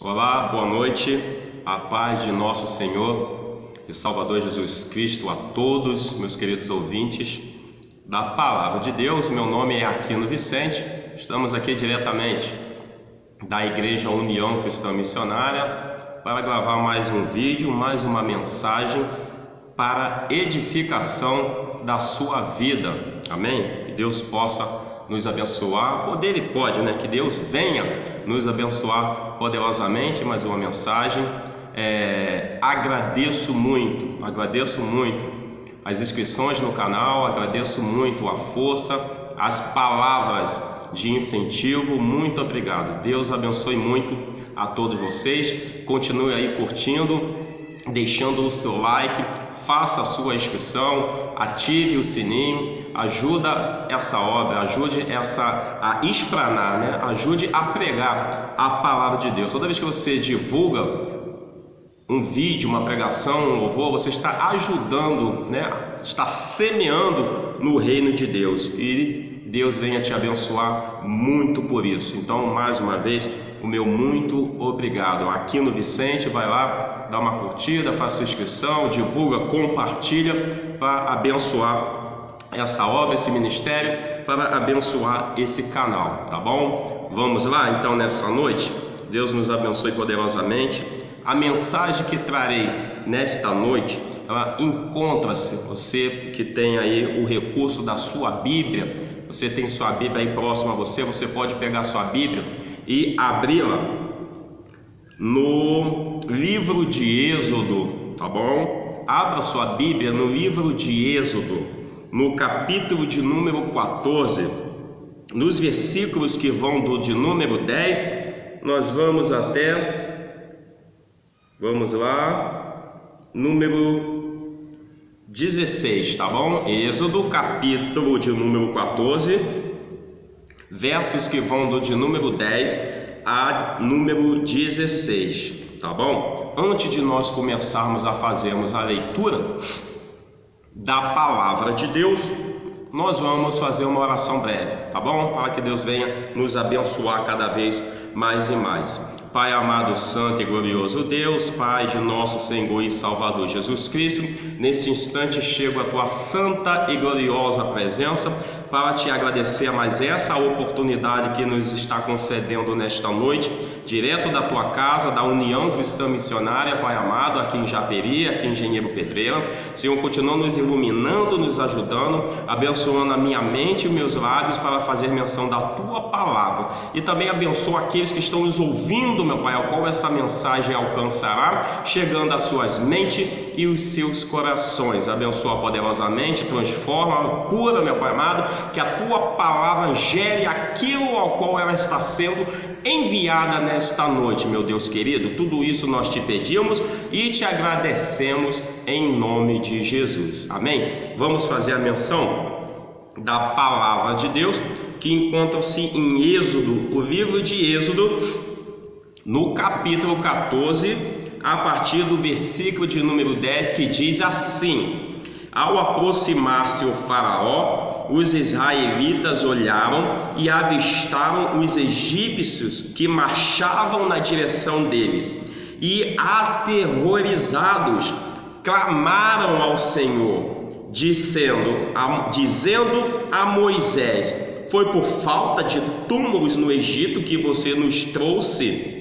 Olá, boa noite, a paz de nosso Senhor e Salvador Jesus Cristo a todos, meus queridos ouvintes da Palavra de Deus. Meu nome é Aquino Vicente, estamos aqui diretamente da Igreja União Cristã Missionária para gravar mais um vídeo, mais uma mensagem para edificação da sua vida, amém? Que Deus possa nos abençoar, ou dele pode, né? Que Deus venha nos abençoar poderosamente. Mais uma mensagem. Agradeço muito as inscrições no canal, agradeço muito a força, as palavras de incentivo. Muito obrigado. Deus abençoe muito a todos vocês. Continue aí curtindo, deixando o seu like, faça a sua inscrição, ative o sininho, ajuda essa obra, ajude a espranar, né? Ajude a pregar a palavra de Deus. Toda vez que você divulga um vídeo, uma pregação, um louvor, você está ajudando, né? Está semeando no reino de Deus, e Deus venha te abençoar muito por isso. Então, mais uma vez, o meu muito obrigado. Aquino Vicente, vai lá, dá uma curtida, faça sua inscrição, divulga, compartilha para abençoar essa obra, esse ministério, para abençoar esse canal, tá bom? Vamos lá, então, nessa noite. Deus nos abençoe poderosamente. A mensagem que trarei nesta noite, ela encontra-se, você que tem aí o recurso da sua Bíblia, você tem sua Bíblia aí próxima a você, você pode pegar sua Bíblia e abri-la no livro de Êxodo, tá bom? Abra sua Bíblia no livro de Êxodo, no capítulo de número 14, nos versículos que vão de número 10, nós vamos até, vamos lá, número 16, tá bom? Êxodo, capítulo de número 14, versos que vão de número 10 a número 16, tá bom? Antes de nós começarmos a fazermos a leitura da palavra de Deus, nós vamos fazer uma oração breve, tá bom? Para que Deus venha nos abençoar cada vez mais e mais. Pai amado, santo e glorioso Deus, Pai de nosso Senhor e Salvador Jesus Cristo, nesse instante chego à tua santa e gloriosa presença para te agradecer mais essa oportunidade que nos está concedendo nesta noite, direto da tua casa, da União Cristã Missionária, Pai amado, aqui em Japeri, aqui em Engenheiro Pedreira. Senhor, continua nos iluminando, nos ajudando, abençoando a minha mente e meus lábios para fazer menção da tua palavra, e também abençoa aqueles que estão nos ouvindo, meu Pai, ao qual essa mensagem alcançará, chegando às suas mentes e os seus corações. Abençoa poderosamente, transforma, cura, meu Pai amado, que a tua palavra gere aquilo ao qual ela está sendo enviada nesta noite, meu Deus querido. Tudo isso nós te pedimos e te agradecemos em nome de Jesus, amém? Vamos fazer a menção da palavra de Deus que encontra-se em Êxodo, o livro de Êxodo, no capítulo 14, a partir do versículo de número 10, que diz assim: ao aproximar-se o faraó, os israelitas olharam e avistaram os egípcios que marchavam na direção deles, e aterrorizados clamaram ao Senhor, dizendo a Moisés: foi por falta de túmulos no Egito que você nos trouxe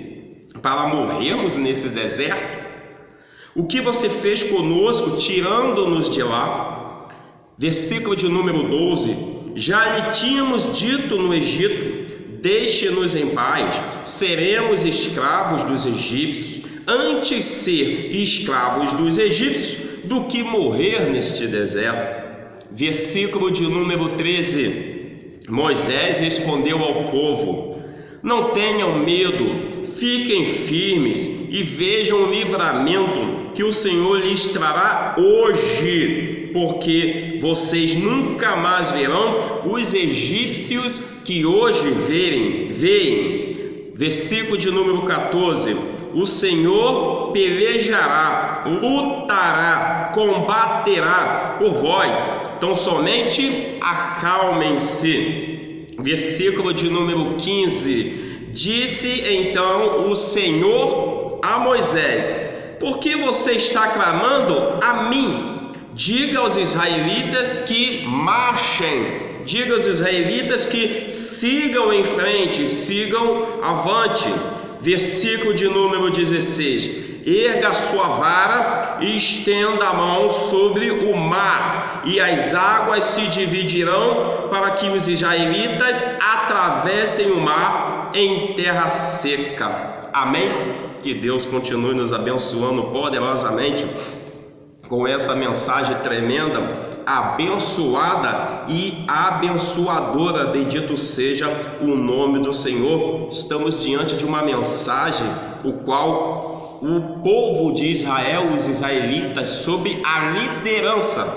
para morrermos nesse deserto? O que você fez conosco, tirando-nos de lá? Versículo de número 12: já lhe tínhamos dito no Egito: deixe-nos em paz, seremos escravos dos egípcios, antes ser escravos dos egípcios do que morrer neste deserto. Versículo de número 13: Moisés respondeu ao povo: não tenham medo, fiquem firmes e vejam o livramento que o Senhor lhes trará hoje, porque vocês nunca mais verão os egípcios que hoje veem. Versículo de número 14: o Senhor pelejará, lutará, combaterá por vós, então somente acalmem-se. Versículo de número 15: Disse então o Senhor a Moisés: por que você está clamando a mim? Diga aos israelitas que marchem. Diga aos israelitas que sigam em frente, sigam avante. Versículo de número 16: erga a sua vara e estenda a mão sobre o mar, e as águas se dividirão para que os israelitas atravessem o mar em terra seca. Amém? Que Deus continue nos abençoando poderosamente com essa mensagem tremenda, abençoada e abençoadora. Bendito seja o nome do Senhor. Estamos diante de uma mensagem o qual o povo de Israel, os israelitas, sob a liderança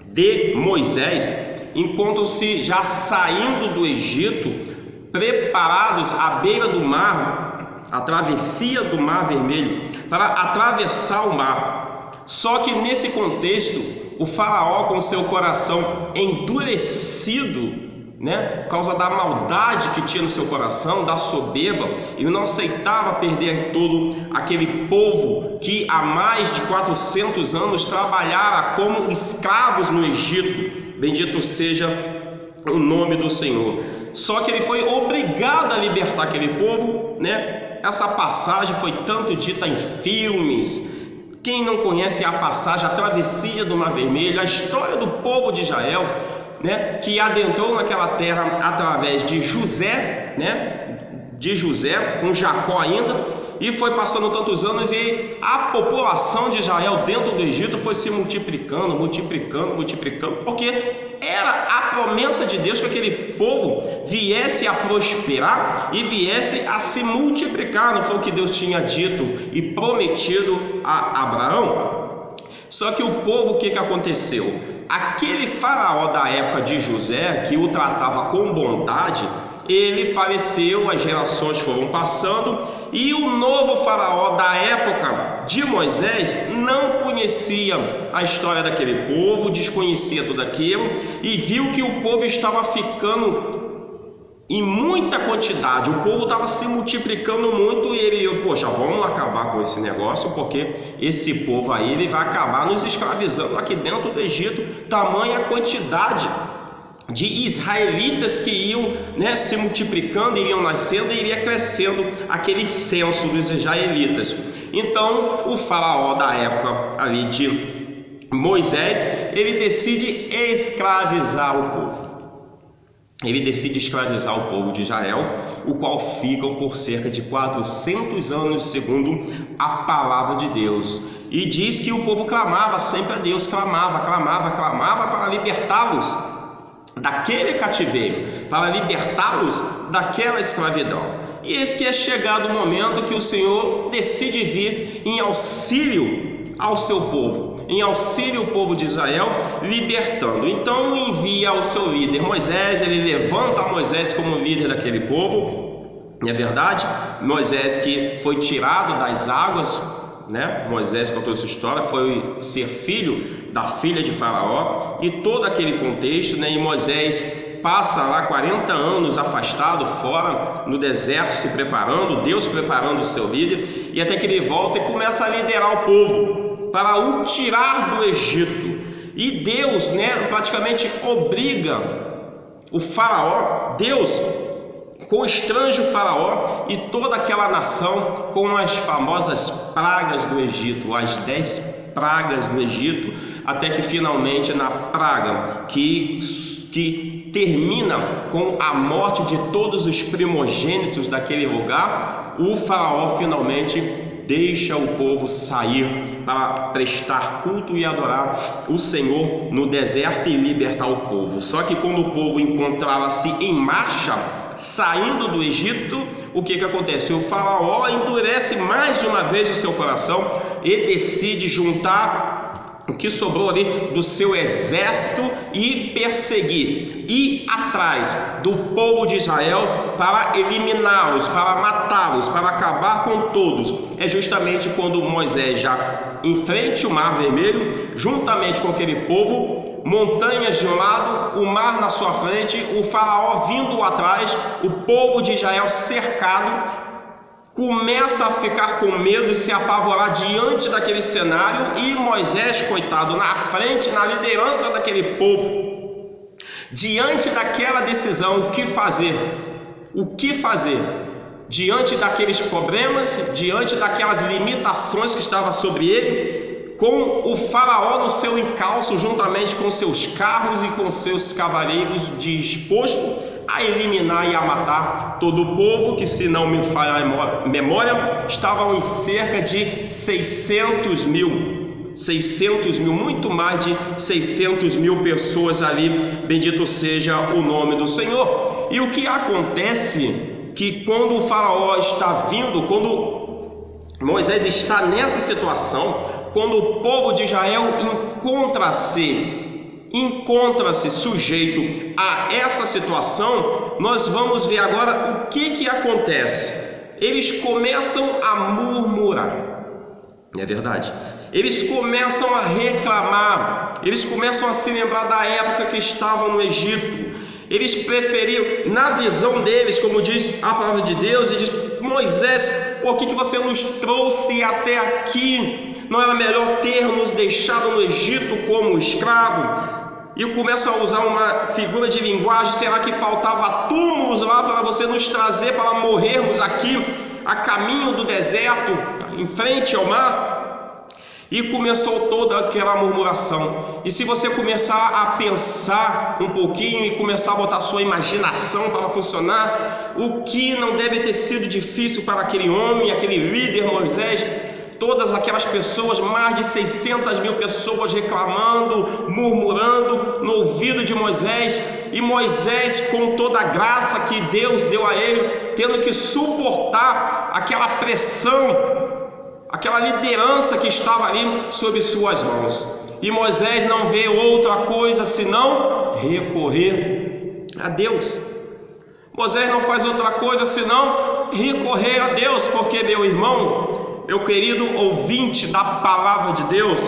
de Moisés, encontram-se já saindo do Egito, preparados à beira do mar, a travessia do Mar Vermelho, para atravessar o mar. Só que nesse contexto, o faraó, com seu coração endurecido, por causa da maldade que tinha no seu coração, da soberba, ele não aceitava perder todo aquele povo que há mais de 400 anos trabalhara como escravos no Egito. Bendito seja o nome do Senhor. Só que ele foi obrigado a libertar aquele povo, Essa passagem foi tanto dita em filmes. Quem não conhece a passagem, a travessia do Mar Vermelho, a história do povo de Israel, que adentrou naquela terra através de José, com Jacó ainda, e foi passando tantos anos, e a população de Israel dentro do Egito foi se multiplicando, porque era a promessa de Deus que aquele povo viesse a prosperar e viesse a se multiplicar. Não foi o que Deus tinha dito e prometido a Abraão? Só que o povo, o que aconteceu? Aquele faraó da época de José, que o tratava com bondade, ele faleceu, as gerações foram passando, e o novo faraó da época de Moisés não conhecia a história daquele povo, desconhecia tudo aquilo, e viu que o povo estava ficando em muita quantidade, o povo estava se multiplicando muito, e ele, poxa, vamos acabar com esse negócio, porque esse povo aí ele vai acabar nos escravizando aqui dentro do Egito, tamanha quantidade de israelitas que iam se multiplicando, iriam nascendo e iria crescendo aquele censo dos israelitas. Então o faraó da época ali de Moisés, ele decide escravizar o povo. Ele decide escravizar o povo de Israel, o qual ficam por cerca de 400 anos, segundo a palavra de Deus. E diz que o povo clamava sempre a Deus, clamava para libertá-los daquele cativeiro, para libertá-los daquela escravidão. E eis que é chegado o momento que o Senhor decide vir em auxílio ao seu povo, em auxílio ao povo de Israel, libertando. Então envia o seu líder Moisés, ele levanta Moisés como líder daquele povo. Não é verdade? Moisés que foi tirado das águas, Moisés, com toda essa história, foi ser filho da filha de Faraó, e todo aquele contexto, e Moisés passa lá 40 anos afastado, fora, no deserto, se preparando, Deus preparando o seu líder, e até que ele volta e começa a liderar o povo para o tirar do Egito. E Deus, praticamente obriga o Faraó, Deus constrange o Faraó e toda aquela nação com as famosas pragas do Egito, as 10 pragas do Egito, até que finalmente na praga que termina com a morte de todos os primogênitos daquele lugar, o Faraó finalmente deixa o povo sair para prestar culto e adorar o Senhor no deserto e libertar o povo. Só que quando o povo encontrava-se em marcha, saindo do Egito, o que acontece? O Faraó endurece mais uma vez o seu coração e decide juntar o que sobrou ali do seu exército e perseguir, ir atrás do povo de Israel para eliminá-los, para matá-los, para acabar com todos. É justamente quando Moisés já enfrente o Mar Vermelho, juntamente com aquele povo, montanhas de um lado, o mar na sua frente, o faraó vindo atrás, o povo de Israel cercado, começa a ficar com medo e se apavorar diante daquele cenário, e Moisés, coitado, na frente, na liderança daquele povo, diante daquela decisão, o que fazer? O que fazer? Diante daqueles problemas, diante daquelas limitações que estavam sobre ele, com o faraó no seu encalço, juntamente com seus carros e com seus cavaleiros, disposto a eliminar e a matar todo o povo, que, se não me falha a memória, estavam em cerca de 600 mil, muito mais de 600 mil pessoas ali, bendito seja o nome do Senhor. E o que acontece? Que quando o faraó está vindo, quando Moisés está nessa situação, quando o povo de Israel encontra-se sujeito a essa situação, nós vamos ver agora o que acontece. Eles começam a murmurar, não é verdade? Eles começam a reclamar, eles começam a se lembrar da época que estavam no Egito. Eles preferiam, na visão deles, como diz a palavra de Deus, e diz: Moisés, por que você nos trouxe até aqui? Não era melhor ter nos deixado no Egito como escravo? E começam a usar uma figura de linguagem: será que faltava túmulos lá para você nos trazer para morrermos aqui, a caminho do deserto, em frente ao mar? E começou toda aquela murmuração. E se você começar a pensar um pouquinho e começar a botar sua imaginação para funcionar, o que não deve ter sido difícil para aquele homem, aquele líder Moisés, todas aquelas pessoas, mais de 600 mil pessoas reclamando, murmurando no ouvido de Moisés, e Moisés, com toda a graça que Deus deu a ele, tendo que suportar aquela pressão, aquela liderança que estava ali sob suas mãos. E Moisés não vê outra coisa senão recorrer a Deus. Moisés não faz outra coisa senão recorrer a Deus, porque, meu irmão, meu querido ouvinte da palavra de Deus,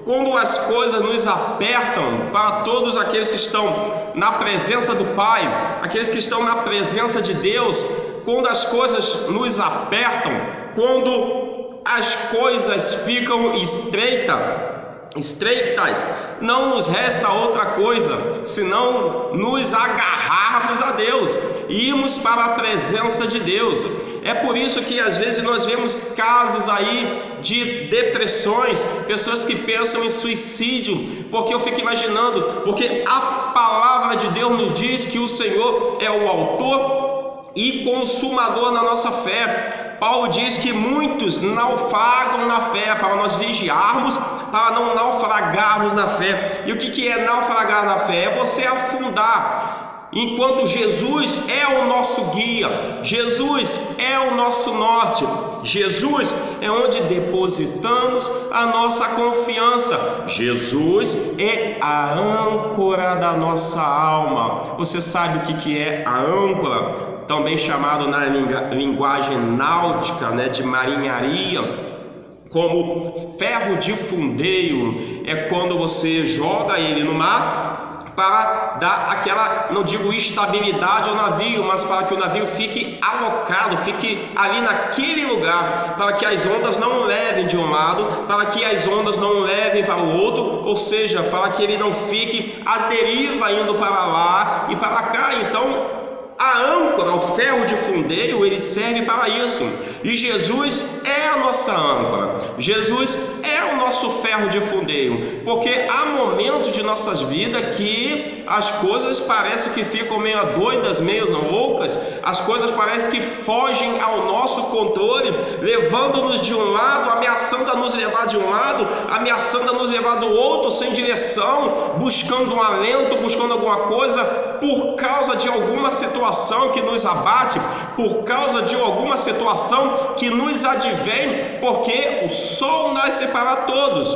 quando as coisas nos apertam, para todos aqueles que estão na presença do Pai, aqueles que estão na presença de Deus, quando as coisas nos apertam, quando as coisas ficam estreitas, não nos resta outra coisa senão nos agarrarmos a Deus e irmos para a presença de Deus. É por isso que às vezes nós vemos casos aí de depressões, pessoas que pensam em suicídio, porque eu fico imaginando, porque a palavra de Deus nos diz que o Senhor é o autor e consumador na nossa fé. Paulo diz que muitos naufragam na fé, para nós vigiarmos, para não naufragarmos na fé. E o que é naufragar na fé? É você afundar, enquanto Jesus é o nosso guia, Jesus é o nosso norte, Jesus é onde depositamos a nossa confiança, Jesus é a âncora da nossa alma. Você sabe o que é a âncora? Também chamado na linguagem náutica, de marinharia, como ferro de fundeio. É quando você joga ele no mar para dar aquela, não digo estabilidade ao navio, mas para que o navio fique alocado, fique ali naquele lugar, para que as ondas não levem de um lado, para que as ondas não levem para o outro, ou seja, para que ele não fique à deriva, indo para lá e para cá. Então, a âncora, o ferro de fundeio, ele serve para isso. E Jesus é a nossa âncora. Jesus é o nosso ferro de fundeio. Porque há momentos de nossas vidas que as coisas parecem que ficam meio doidas, meio loucas. As coisas parecem que fogem ao nosso controle, levando-nos de um lado, ameaçando a nos levar de um lado, ameaçando a nos levar do outro, sem direção, buscando um alento, buscando alguma coisa, por causa de alguma situação que nos abate, por causa de alguma situação que nos advém, porque o sol nasce para todos,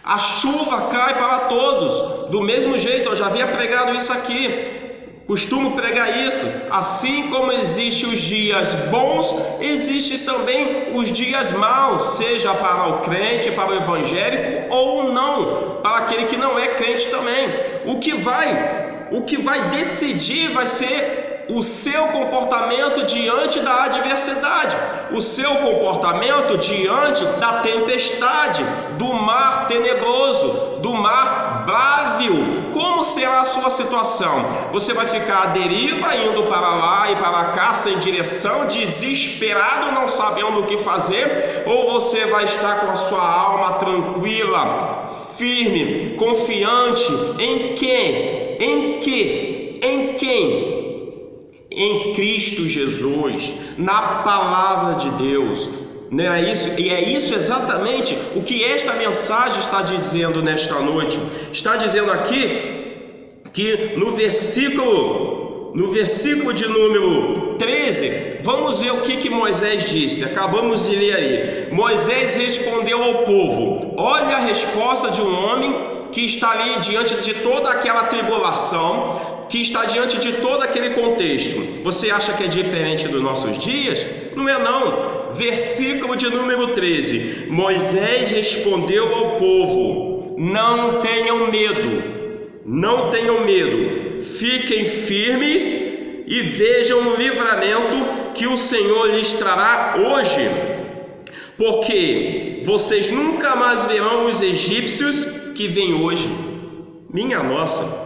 a chuva cai para todos, do mesmo jeito. Eu já havia pregado isso aqui. Costumo pregar isso. Assim como existem os dias bons, existe também os dias maus, seja para o crente, para o evangélico ou não, para aquele que não é crente também. O que vai decidir vai ser o seu comportamento diante da adversidade, o seu comportamento diante da tempestade, do mar tenebroso, do mar bravio. Como será a sua situação? Você vai ficar à deriva, indo para lá e para cá, sem direção, desesperado, não sabendo o que fazer? Ou você vai estar com a sua alma tranquila, firme, confiante em quem? Em quem? Em Cristo Jesus, na palavra de Deus. Não é isso? E é isso exatamente o que esta mensagem está dizendo nesta noite. Está dizendo aqui que no versículo de número 13, vamos ver o que Moisés disse. Acabamos de ler aí. Moisés respondeu ao povo. Olha a resposta de um homem que está ali diante de toda aquela tribulação, que está diante de todo aquele contexto. Você acha que é diferente dos nossos dias? Não é não. Versículo de número 13. Moisés respondeu ao povo: não tenham medo, fiquem firmes e vejam o livramento que o Senhor lhes trará hoje, porque vocês nunca mais verão os egípcios que vêm hoje. Minha nossa,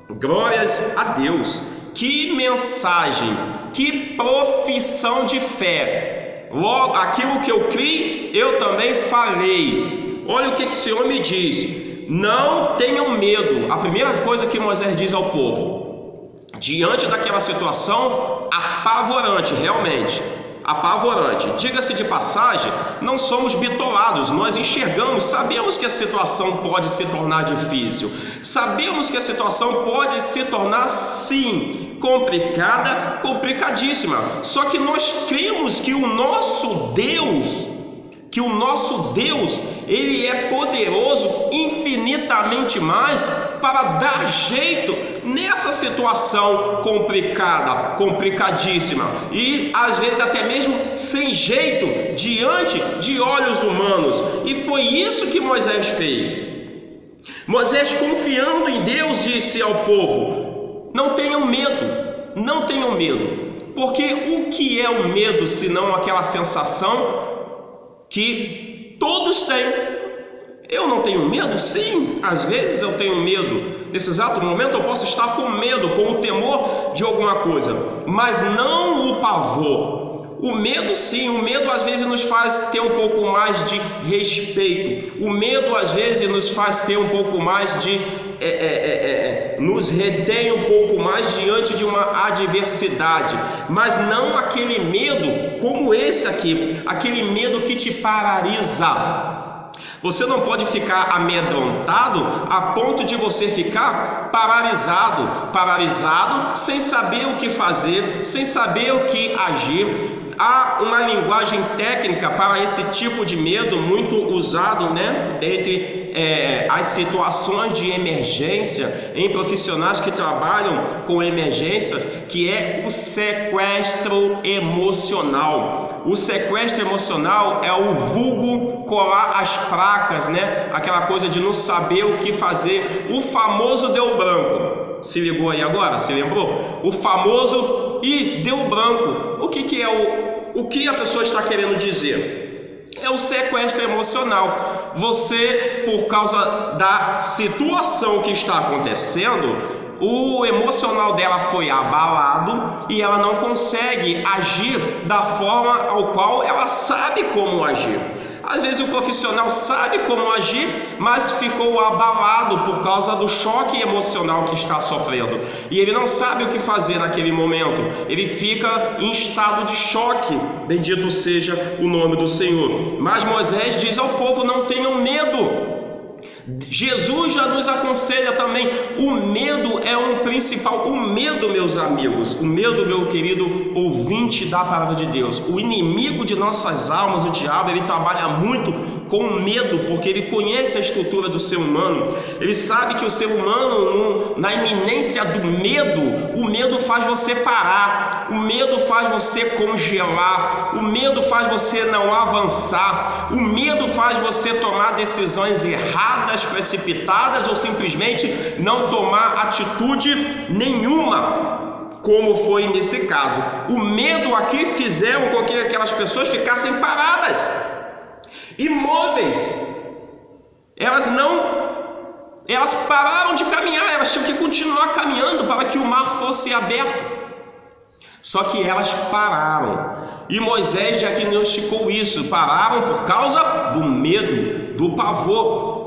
glórias a Deus! Que mensagem, que profissão de fé! Logo, aquilo que eu criei, eu também falei. Olha o que esse homem diz: não tenham medo. A primeira coisa que Moisés diz ao povo, diante daquela situação apavorante, realmente apavorante. Diga-se de passagem, não somos bitolados, nós enxergamos, sabemos que a situação pode se tornar difícil, sabemos que a situação pode se tornar, sim, complicada, complicadíssima. Só que nós cremos que o nosso Deus, Ele é poderoso infinitamente mais para dar jeito nessa situação complicada, complicadíssima, e às vezes até mesmo sem jeito diante de olhos humanos. E foi isso que Moisés fez. Moisés, confiando em Deus, disse ao povo: não tenham medo, porque o que é o medo senão aquela sensação que todos têm? Eu não tenho medo? Sim, às vezes eu tenho medo. Nesse exato momento eu posso estar com medo, com o temor de alguma coisa, mas não o pavor. O medo, sim, o medo às vezes nos faz ter um pouco mais de respeito. O medo às vezes nos faz ter um pouco mais de nos retém um pouco mais diante de uma adversidade, mas não aquele medo como esse aqui, aquele medo que te paralisa. Você não pode ficar amedrontado a ponto de você ficar paralisado, sem saber o que fazer, sem saber o que agir. Há uma linguagem técnica para esse tipo de medo muito usado, entre as situações de emergência em profissionais que trabalham com emergência, que é o sequestro emocional. O sequestro emocional é o vulgo colar as placas, aquela coisa de não saber o que fazer. O famoso deu branco. Se ligou aí agora? Se lembrou? O famoso deu branco. O que é o que a pessoa está querendo dizer? É o sequestro emocional. Você, por causa da situação que está acontecendo, o emocional dela foi abalado e ela não consegue agir da forma ao qual ela sabe como agir. Às vezes o profissional sabe como agir, mas ficou abalado por causa do choque emocional que está sofrendo. E ele não sabe o que fazer naquele momento. Ele fica em estado de choque. Bendito seja o nome do Senhor. Mas Moisés diz ao povo: não tenham medo. Jesus já nos aconselha também. O medo é um principal. O medo, meus amigos, o medo, meu querido ouvinte da palavra de Deus, o inimigo de nossas almas, o diabo, ele trabalha muito com medo, porque ele conhece a estrutura do ser humano. Ele sabe que o ser humano, na iminência do medo, o medo faz você parar, o medo faz você congelar, o medo faz você não avançar, o medo faz você tomar decisões erradas, precipitadas, ou simplesmente não tomar atitude nenhuma, como foi nesse caso. O medo aqui fizeram com que aquelas pessoas ficassem paradas, imóveis. Elas pararam de caminhar, elas tinham que continuar caminhando para que o mar fosse aberto. Só que elas pararam, e Moisés diagnosticou isso. Pararam por causa do medo, do pavor.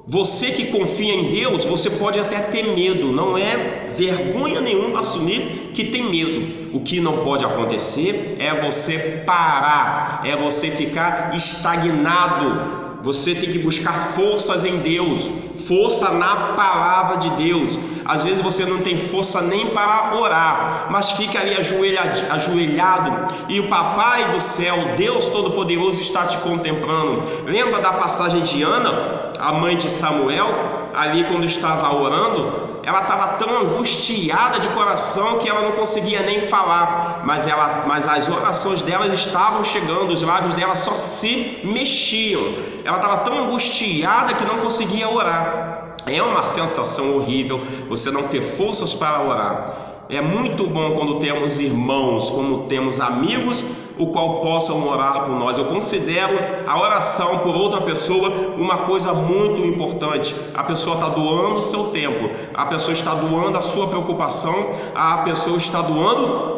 Você que confia em Deus, você pode até ter medo, não é vergonha nenhuma assumir que tem medo. O que não pode acontecer é você parar, é você ficar estagnado. Você tem que buscar forças em Deus, força na palavra de Deus. Às vezes você não tem força nem para orar, mas fica ali ajoelhado, e o Papai do céu, Deus Todo-Poderoso, está te contemplando. Lembra da passagem de Ana, a mãe de Samuel? Ali, quando estava orando, ela estava tão angustiada de coração que ela não conseguia nem falar, mas as orações dela estavam chegando, os lábios dela só se mexiam. Ela estava tão angustiada que não conseguia orar. É uma sensação horrível você não ter forças para orar. É muito bom quando temos irmãos, quando temos amigos, o qual possam orar por nós. Eu considero a oração por outra pessoa uma coisa muito importante. A pessoa está doando o seu tempo, a pessoa está doando a sua preocupação, a pessoa está doando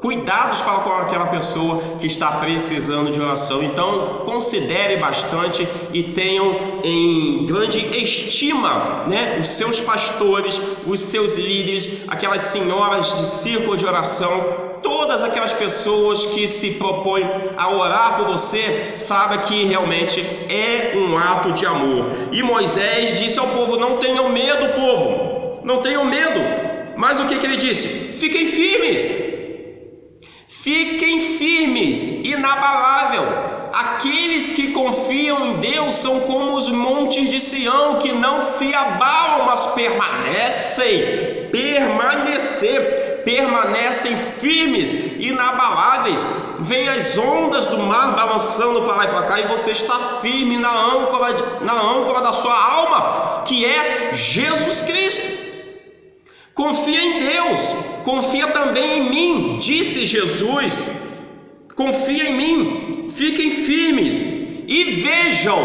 cuidados para com aquela pessoa que está precisando de oração. Então considere bastante e tenham em grande estima, os seus pastores, os seus líderes, aquelas senhoras de círculo de oração. Todas aquelas pessoas que se propõem a orar por você, saiba que realmente é um ato de amor. E Moisés disse ao povo: não tenham medo, povo, não tenham medo. Mas o que ele disse? Fiquem firmes. Fiquem firmes, inabalável. Aqueles que confiam em Deus são como os montes de Sião, que não se abalam, mas permanecem firmes, inabaláveis. Vêm as ondas do mar balançando para lá e para cá, e você está firme na âncora da sua alma, que é Jesus Cristo. Confia em Deus, confia também em mim, disse Jesus. Confia em mim, fiquem firmes e vejam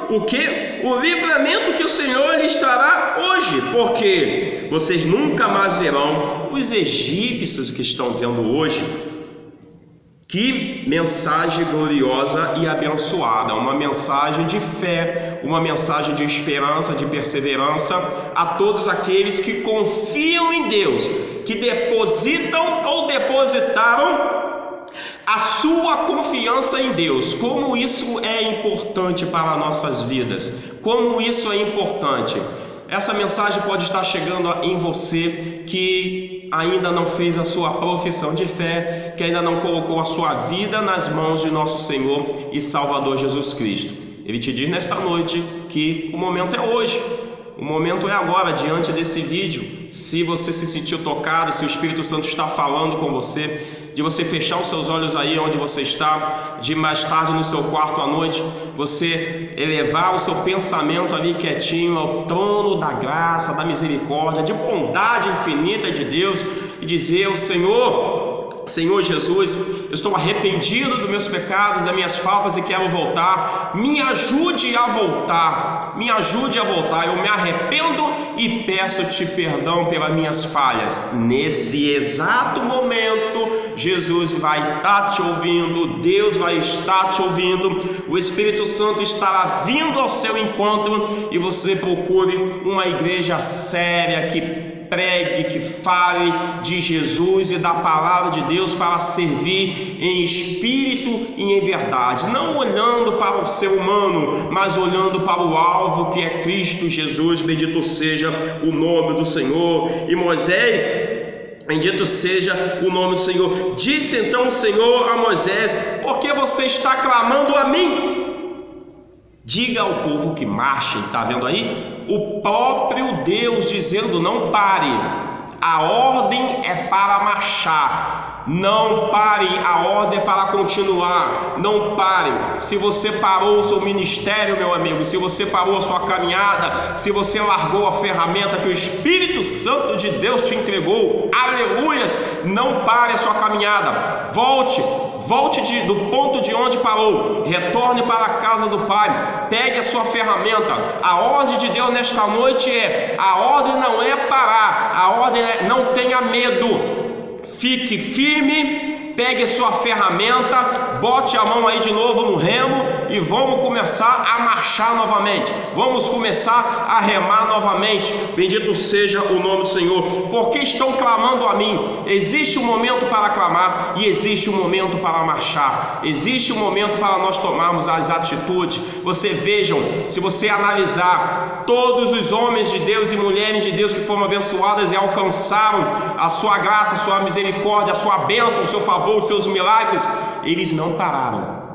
o que? O livramento que o Senhor lhes trará hoje, porque vocês nunca mais verão os egípcios que estão vendo hoje. Que mensagem gloriosa e abençoada, uma mensagem de fé, uma mensagem de esperança, de perseverança a todos aqueles que confiam em Deus, que depositam ou depositaram a sua confiança em Deus. Como isso é importante para nossas vidas, como isso é importante. Essa mensagem pode estar chegando em você que ainda não fez a sua profissão de fé, que ainda não colocou a sua vida nas mãos de nosso Senhor e Salvador Jesus Cristo. Ele te diz nesta noite que o momento é hoje, o momento é agora, diante desse vídeo. Se você se sentiu tocado, se o Espírito Santo está falando com você, de você fechar os seus olhos aí onde você está, de mais tarde no seu quarto à noite, você elevar o seu pensamento ali quietinho ao trono da graça, da misericórdia, de bondade infinita de Deus, e dizer ao Senhor Jesus, eu estou arrependido dos meus pecados, das minhas faltas e quero voltar. Me ajude a voltar, eu me arrependo e peço-te perdão pelas minhas falhas. Nesse exato momento, Jesus vai estar te ouvindo, Deus vai estar te ouvindo, o Espírito Santo estará vindo ao seu encontro, e você procure uma igreja séria que pregue, que fale de Jesus e da palavra de Deus para servir em espírito e em verdade, não olhando para o ser humano, mas olhando para o alvo que é Cristo Jesus. Bendito seja o nome do Senhor. E Moisés, bendito seja o nome do Senhor, disse então o Senhor a Moisés: por que você está clamando a mim? Diga ao povo que marche. Está vendo aí? O próprio Deus dizendo: não pare, a ordem é para marchar, não pare, a ordem é para continuar, não pare. Se você parou o seu ministério, meu amigo, se você parou a sua caminhada, se você largou a ferramenta que o Espírito Santo de Deus te entregou, aleluias, não pare a sua caminhada, volte do ponto de onde parou, retorne para a casa do Pai, pegue a sua ferramenta. A ordem de Deus nesta noite a ordem não é parar, a ordem é: não tenha medo, fique firme, pegue a sua ferramenta, bote a mão aí de novo no remo e vamos começar a marchar novamente, vamos começar a remar novamente. Bendito seja o nome do Senhor. Porque estão clamando a mim? Existe um momento para clamar e existe um momento para marchar, existe um momento para nós tomarmos as atitudes. Você vejam, se você analisar todos os homens de Deus e mulheres de Deus que foram abençoadas e alcançaram a sua graça, a sua misericórdia, a sua bênção, o seu favor, os seus milagres, eles não pararam.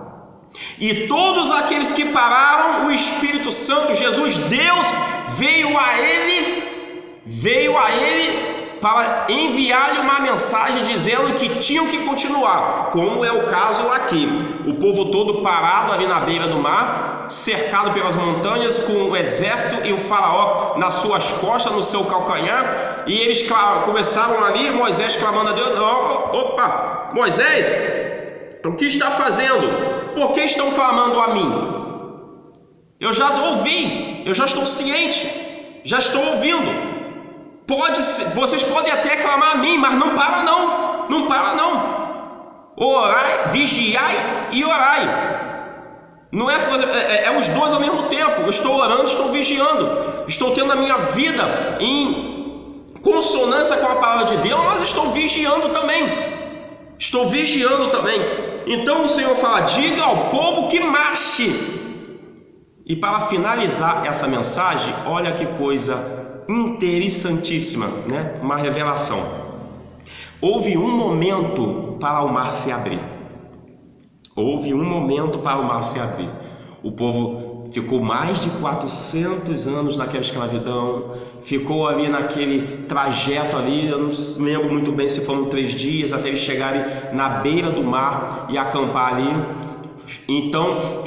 E todos aqueles que pararam, o Espírito Santo, Jesus, Deus, veio a ele para enviar-lhe uma mensagem dizendo que tinham que continuar, como é o caso aqui. O povo todo parado ali na beira do mar, cercado pelas montanhas, com o exército e o faraó nas suas costas, no seu calcanhar, e eles começaram ali, Moisés clamando a Deus: opa, Moisés, o que está fazendo? Por que estão clamando a mim? Eu já ouvi, eu já estou ciente, já estou ouvindo. Vocês podem até clamar a mim, mas não para não, não para não. Orai, vigiai e orai. Não é os dois ao mesmo tempo. Eu estou orando, estou vigiando, estou tendo a minha vida em consonância com a palavra de Deus, mas estou vigiando também. Estou vigiando também. Então o Senhor fala: diga ao povo que marche. E para finalizar essa mensagem, olha que coisa interessantíssima, né? Uma revelação. Houve um momento para o mar se abrir. Houve um momento para o mar se abrir. O povo ficou mais de 400 anos naquela escravidão, ficou ali naquele trajeto ali, eu não lembro muito bem se foram 3 dias, até eles chegarem na beira do mar e acampar ali. Então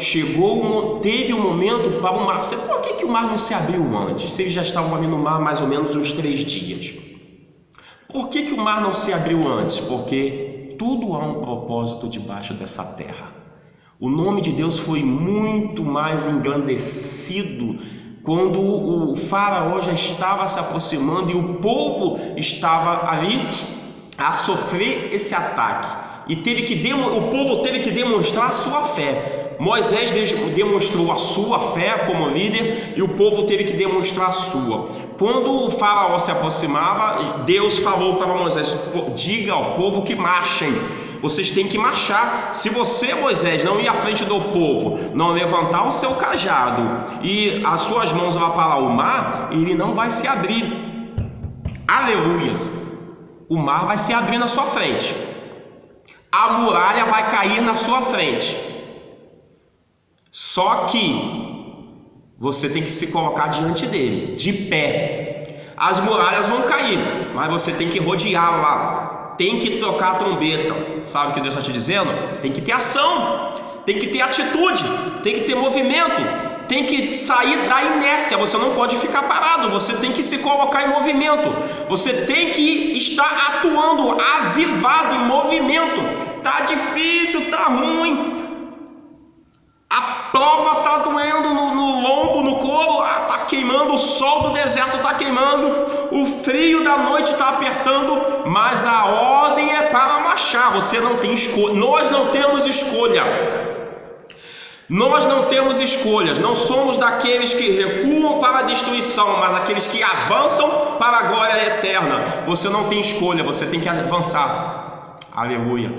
teve um momento para o mar. Por que o mar não se abriu antes? Se eles já estavam ali no mar mais ou menos uns 3 dias. Por que o mar não se abriu antes? Porque tudo há um propósito debaixo dessa terra. O nome de Deus foi muito mais engrandecido quando o faraó já estava se aproximando e o povo estava ali a sofrer esse ataque. E o povo teve que demonstrar a sua fé. Moisés demonstrou a sua fé como líder e o povo teve que demonstrar a sua. Quando o faraó se aproximava, Deus falou para Moisés: diga ao povo que marchem. Vocês têm que marchar. Se você, Moisés, não ir à frente do povo, não levantar o seu cajado e as suas mãos lá para o mar, ele não vai se abrir. Aleluias! O mar vai se abrir na sua frente. A muralha vai cair na sua frente. Só que você tem que se colocar diante dele, de pé. As muralhas vão cair, mas você tem que rodeá-la. Tem que tocar a trombeta. Sabe o que Deus está te dizendo? Tem que ter ação, tem que ter atitude, tem que ter movimento, tem que sair da inércia. Você não pode ficar parado, você tem que se colocar em movimento, você tem que estar atuando, avivado, em movimento. Tá difícil, tá ruim, a prova tá doendo no lombo, no couro, tá queimando, o sol do deserto tá queimando, o frio da noite tá apertando, mas a ordem é para marchar. Você não tem escolha, nós não temos escolha. Nós não temos escolhas, não somos daqueles que recuam para a destruição, mas aqueles que avançam para a glória eterna. Você não tem escolha, você tem que avançar. Aleluia.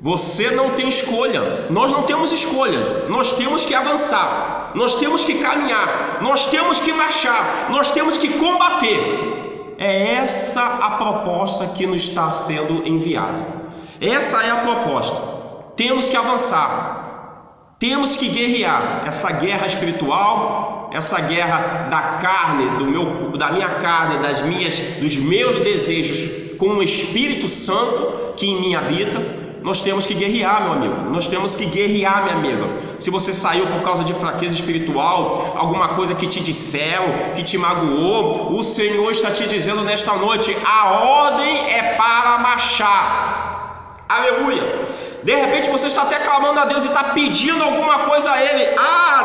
Você não tem escolha, nós não temos escolha, nós temos que avançar, nós temos que caminhar, nós temos que marchar, nós temos que combater. É essa a proposta que nos está sendo enviada. Essa é a proposta. Temos que avançar. Temos que guerrear essa guerra espiritual, essa guerra da carne, da minha carne, dos meus desejos com o Espírito Santo que em mim habita. Nós temos que guerrear, meu amigo. Nós temos que guerrear, minha amiga. Se você saiu por causa de fraqueza espiritual, alguma coisa que te disseram, que te magoou, o Senhor está te dizendo nesta noite: a ordem é para marchar. Aleluia. De repente você está até clamando a Deus e está pedindo alguma coisa a Ele.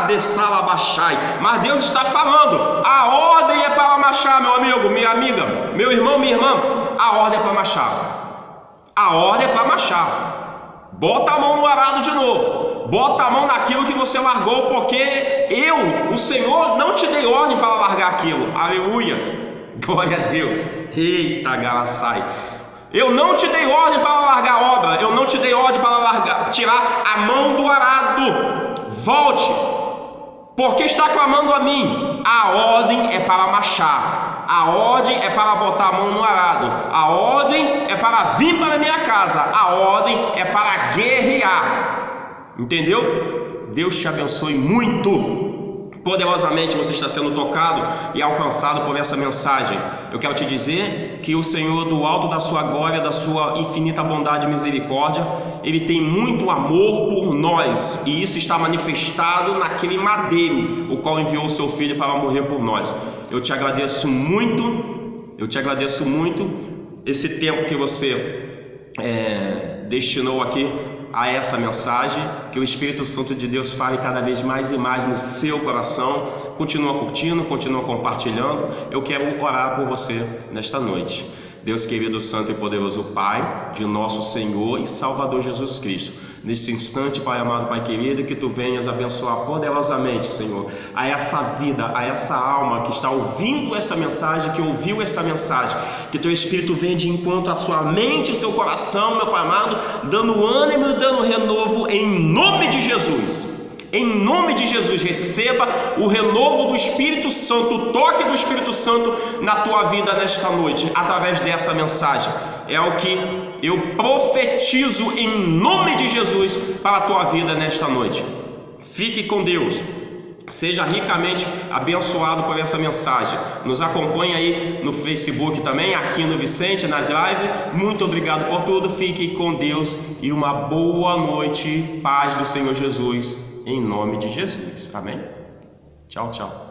Dessalabachai. Mas Deus está falando: a ordem é para marchar, meu amigo, minha amiga, meu irmão, minha irmã. A ordem é para marchar. A ordem é para marchar. Bota a mão no arado de novo. Bota a mão naquilo que você largou, porque o Senhor, não te dei ordem para largar aquilo. Aleluias. Glória a Deus. Eita, galaçai. Eu não te dei ordem para largar a obra. Eu não te dei ordem para tirar a mão do arado. Volte, porque está clamando a mim. A ordem é para marchar. A ordem é para botar a mão no arado. A ordem é para vir para a minha casa. A ordem é para guerrear. Entendeu? Deus te abençoe muito. Poderosamente você está sendo tocado e alcançado por essa mensagem. Eu quero te dizer que o Senhor, do alto da sua glória, da sua infinita bondade e misericórdia, Ele tem muito amor por nós, e isso está manifestado naquele madeiro, o qual enviou o seu Filho para morrer por nós. Eu te agradeço muito esse tempo que você destinou aqui a essa mensagem. Que o Espírito Santo de Deus fale cada vez mais e mais no seu coração. Continua curtindo, continua compartilhando. Eu quero orar por você nesta noite. Deus querido, santo e poderoso Pai de nosso Senhor e Salvador Jesus Cristo, nesse instante, Pai amado, Pai querido, que Tu venhas abençoar poderosamente, Senhor, a essa vida, a essa alma que está ouvindo essa mensagem, que ouviu essa mensagem. Que Teu Espírito venha de encontro à sua mente, ao seu coração, meu Pai amado, dando ânimo e dando renovo em nome de Jesus. Em nome de Jesus, receba o renovo do Espírito Santo, o toque do Espírito Santo na tua vida nesta noite, através dessa mensagem. É o que eu profetizo em nome de Jesus para a tua vida nesta noite. Fique com Deus. Seja ricamente abençoado por essa mensagem. Nos acompanhe aí no Facebook também, aqui no Vicente, nas lives. Muito obrigado por tudo. Fique com Deus e uma boa noite. Paz do Senhor Jesus. Em nome de Jesus. Amém? Tchau, tchau.